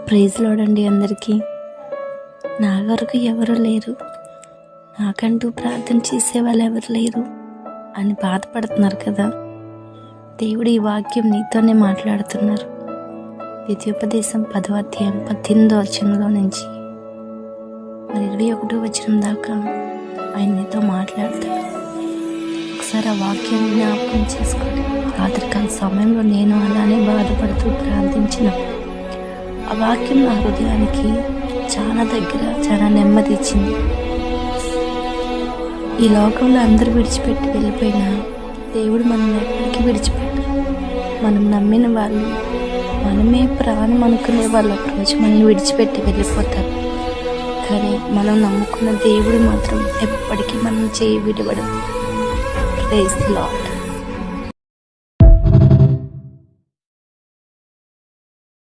Praise lord అండి అందరికీ. నా వరకు ఎవరు లేరు, నాకంటూ ప్రార్థన చేసే వాళ్ళు ఎవరు లేరు అని బాధపడుతున్నారు కదా. దేవుడు ఈ వాక్యం నీతోనే మాట్లాడుతున్నారు. ద్వితీయోపదేశం 10వ అధ్యాయం 18వ వచనంలో నుంచి 21వ వచనం దాకా ఆయన నీతో మాట్లాడతాడు. ఒకసారి ఆ వాక్యం జ్ఞాపకం చేసుకోండి. రాత్రికాల సమయంలో నేను అలానే బాధపడుతూ ప్రార్థించిన ఆ వాక్యం నా హృదయానికి చాలా నెమ్మది ఇచ్చింది. ఈ లోకంలో అందరూ విడిచిపెట్టి వెళ్ళిపోయినా దేవుడు మనల్ని ఎక్కడికి విడిచిపెట్టరు. మనం నమ్మిన వాళ్ళు, మనమే ప్రాణం అనుకునే వాళ్ళు ఒకరోజు మనల్ని విడిచిపెట్టి వెళ్ళిపోతారు. కానీ మనం నమ్ముకున్న దేవుడు మాత్రం ఎప్పటికీ మనం చేయి విడవడు. Praise the lord.